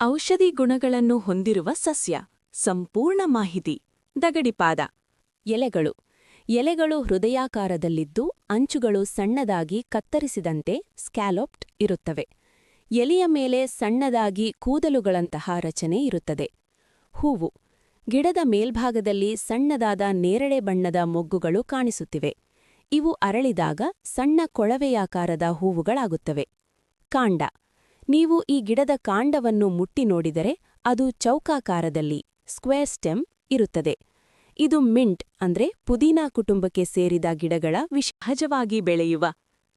ಔಷಧಿ ಗುಣಗಳನ್ನು ಹೊಂದಿರುವ ಸಸ್ಯ ಸಂಪೂರ್ಣ ಮಾಹಿತಿ. ದಗಡಿಪಾದ. ಎಲೆಗಳು. ಎಲೆಗಳು ಹೃದಯಾಕಾರದಲ್ಲಿದ್ದು ಅಂಚುಗಳು ಸಣ್ಣದಾಗಿ ಕತ್ತರಿಸಿದಂತೆ ಸ್ಕ್ಯಾಲೋಪ್ಡ್ ಇರುತ್ತವೆ. ಎಲೆಯ ಮೇಲೆ ಸಣ್ಣದಾಗಿ ಕೂದಲುಗಳಂತಹ ರಚನೆ ಇರುತ್ತದೆ. ಹೂವು. ಗಿಡದ ಮೇಲ್ಭಾಗದಲ್ಲಿ ಸಣ್ಣದಾದ ನೇರಳೆ ಬಣ್ಣದ ಮೊಗ್ಗುಗಳು ಕಾಣಿಸುತ್ತಿವೆ. ಇವು ಅರಳಿದಾಗ ಸಣ್ಣ ಕೊಳವೆಯಾಕಾರದ ಹೂವುಗಳಾಗುತ್ತವೆ. ಕಾಂಡ. ನೀವು ಈ ಗಿಡದ ಕಾಂಡವನ್ನು ಮುಟ್ಟಿ ನೋಡಿದರೆ ಅದು ಚೌಕಾಕಾರದಲ್ಲಿ ಸ್ಕ್ವೇರ್ ಸ್ಟೆಮ್ ಇರುತ್ತದೆ. ಇದು ಮಿಂಟ್ ಅಂದ್ರೆ ಪುದೀನಾ ಕುಟುಂಬಕ್ಕೆ ಸೇರಿದ ಗಿಡಗಳ ಸಹಜವಾಗಿ ಬೆಳೆಯುವ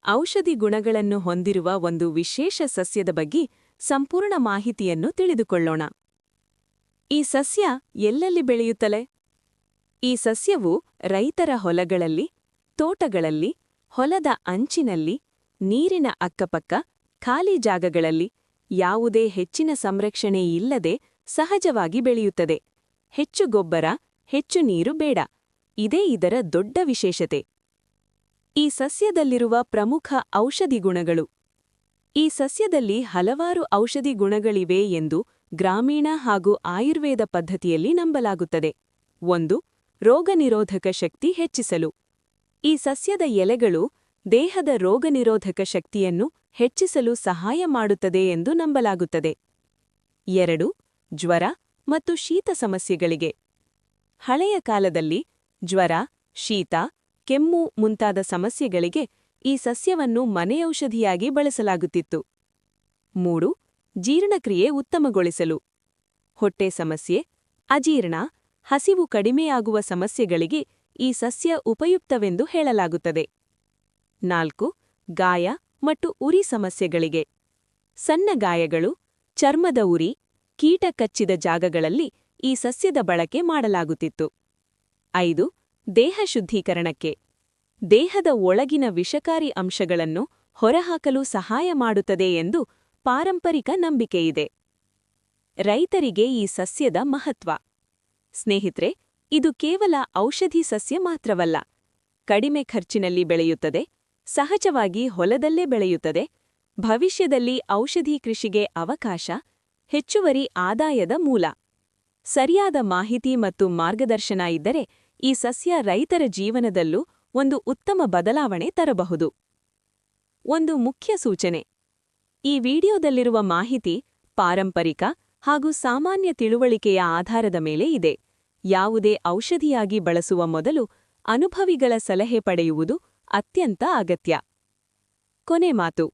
ಔಷಧಿ ಗುಣಗಳನ್ನು ಹೊಂದಿರುವ ಒಂದು ವಿಶೇಷ ಸಸ್ಯದ ಬಗ್ಗೆ ಸಂಪೂರ್ಣ ಮಾಹಿತಿಯನ್ನು ತಿಳಿದುಕೊಳ್ಳೋಣ. ಈ ಸಸ್ಯ ಎಲ್ಲೆಲ್ಲಿ ಬೆಳೆಯುತ್ತಲೆ? ಈ ಸಸ್ಯವು ರೈತರ ಹೊಲಗಳಲ್ಲಿ, ತೋಟಗಳಲ್ಲಿ, ಹೊಲದ ಅಂಚಿನಲ್ಲಿ, ನೀರಿನ ಅಕ್ಕಪಕ್ಕ, ಖಾಲಿ ಜಾಗಗಳಲ್ಲಿ ಯಾವುದೇ ಹೆಚ್ಚಿನ ಸಂರಕ್ಷಣೆ ಇಲ್ಲದೆ ಸಹಜವಾಗಿ ಬೆಳೆಯುತ್ತದೆ. ಹೆಚ್ಚು ಗೊಬ್ಬರ, ಹೆಚ್ಚು ನೀರು ಬೇಡ. ಇದೇ ಇದರ ದೊಡ್ಡ ವಿಶೇಷತೆ. ಈ ಸಸ್ಯದಲ್ಲಿರುವ ಪ್ರಮುಖ ಔಷಧಿ ಗುಣಗಳು. ಈ ಸಸ್ಯದಲ್ಲಿ ಹಲವಾರು ಔಷಧಿ ಗುಣಗಳಿವೆ ಎಂದು ಗ್ರಾಮೀಣ ಹಾಗೂ ಆಯುರ್ವೇದ ಪದ್ಧತಿಯಲ್ಲಿ ನಂಬಲಾಗುತ್ತದೆ. 1. ರೋಗನಿರೋಧಕ ಶಕ್ತಿ ಹೆಚ್ಚಿಸಲು. ಈ ಸಸ್ಯದ ಎಲೆಗಳು ದೇಹದ ರೋಗನಿರೋಧಕ ಶಕ್ತಿಯನ್ನು ಹೆಚ್ಚಿಸಲು ಸಹಾಯ ಮಾಡುತ್ತದೆ ಎಂದು ನಂಬಲಾಗುತ್ತದೆ. 2. ಜ್ವರ ಮತ್ತು ಶೀತ ಸಮಸ್ಯೆಗಳಿಗೆ. ಹಳೆಯ ಕಾಲದಲ್ಲಿ ಜ್ವರ, ಶೀತ, ಕೆಮ್ಮು ಮುಂತಾದ ಸಮಸ್ಯೆಗಳಿಗೆ ಈ ಸಸ್ಯವನ್ನು ಮನೆಯೌಷಧಿಯಾಗಿ ಬಳಸಲಾಗುತ್ತಿತ್ತು. 3. ಜೀರ್ಣಕ್ರಿಯೆ ಉತ್ತಮಗೊಳಿಸಲು. ಹೊಟ್ಟೆ ಸಮಸ್ಯೆ, ಅಜೀರ್ಣ, ಹಸಿವು ಕಡಿಮೆಯಾಗುವ ಸಮಸ್ಯೆಗಳಿಗೆ ಈ ಸಸ್ಯ ಉಪಯುಕ್ತವೆಂದು ಹೇಳಲಾಗುತ್ತದೆ. 4. ಗಾಯ ಮತ್ತು ಉರಿ ಸಮಸ್ಯೆಗಳಿಗೆ. ಸಣ್ಣ ಗಾಯಗಳು, ಚರ್ಮದ ಉರಿ, ಕೀಟ ಕಚ್ಚಿದ ಜಾಗಗಳಲ್ಲಿ ಈ ಸಸ್ಯದ ಬಳಕೆ ಮಾಡಲಾಗುತ್ತಿತ್ತು. 5. ದೇಹ ಶುದ್ಧೀಕರಣಕ್ಕೆ. ದೇಹದ ಒಳಗಿನ ವಿಷಕಾರಿ ಅಂಶಗಳನ್ನು ಹೊರಹಾಕಲು ಸಹಾಯ ಮಾಡುತ್ತದೆ ಎಂದು ಪಾರಂಪರಿಕ ನಂಬಿಕೆಯಿದೆ. ರೈತರಿಗೆ ಈ ಸಸ್ಯದ ಮಹತ್ವ. ಸ್ನೇಹಿತರೆ, ಇದು ಕೇವಲ ಔಷಧಿ ಸಸ್ಯ ಮಾತ್ರವಲ್ಲ. ಕಡಿಮೆ ಖರ್ಚಿನಲ್ಲಿ ಬೆಳೆಯುತ್ತದೆ, ಸಹಜವಾಗಿ ಹೊಲದಲ್ಲೇ ಬೆಳೆಯುತ್ತದೆ, ಭವಿಷ್ಯದಲ್ಲಿ ಔಷಧಿ ಕೃಷಿಗೆ ಅವಕಾಶ, ಹೆಚ್ಚುವರಿ ಆದಾಯದ ಮೂಲ. ಸರಿಯಾದ ಮಾಹಿತಿ ಮತ್ತು ಮಾರ್ಗದರ್ಶನ ಇದ್ದರೆ ಈ ಸಸ್ಯ ರೈತರ ಜೀವನದಲ್ಲೂ ಒಂದು ಉತ್ತಮ ಬದಲಾವಣೆ ತರಬಹುದು. ಒಂದು ಮುಖ್ಯ ಸೂಚನೆ. ಈ ವಿಡಿಯೋದಲ್ಲಿರುವ ಮಾಹಿತಿ ಪಾರಂಪರಿಕ ಹಾಗೂ ಸಾಮಾನ್ಯ ತಿಳುವಳಿಕೆಯ ಆಧಾರದ ಮೇಲೆ ಇದೆ. ಯಾವುದೇ ಔಷಧಿಯಾಗಿ ಬಳಸುವ ಮೊದಲು ಅನುಭವಿಗಳ ಸಲಹೆ ಪಡೆಯುವುದು ಅತ್ಯಂತ ಅಗತ್ಯ. ಕೊನೆ ಮಾತು.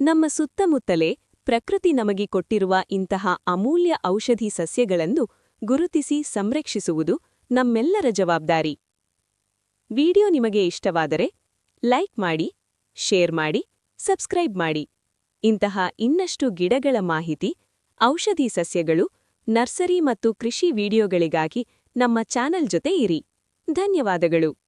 ನಮ್ಮ ಸುತ್ತಮುತ್ತಲೇ ಪ್ರಕೃತಿ ನಮಗೆ ಕೊಟ್ಟಿರುವ ಇಂತಹ ಅಮೂಲ್ಯ ಔಷಧಿ ಸಸ್ಯಗಳನ್ನು ಗುರುತಿಸಿ ಸಂರಕ್ಷಿಸುವುದು ನಮ್ಮೆಲ್ಲರ ಜವಾಬ್ದಾರಿ. ವಿಡಿಯೋ ನಿಮಗೆ ಇಷ್ಟವಾದರೆ ಲೈಕ್ ಮಾಡಿ, ಶೇರ್ ಮಾಡಿ, ಸಬ್ಸ್ಕ್ರೈಬ್ ಮಾಡಿ. ಇಂತಹ ಇನ್ನಷ್ಟು ಗಿಡಗಳ ಮಾಹಿತಿ, ಔಷಧಿ ಸಸ್ಯಗಳು, ನರ್ಸರಿ ಮತ್ತು ಕೃಷಿ ವಿಡಿಯೋಗಳಿಗಾಗಿ ನಮ್ಮ ಚಾನೆಲ್ ಜೊತೆ ಇರಿ. ಧನ್ಯವಾದಗಳು.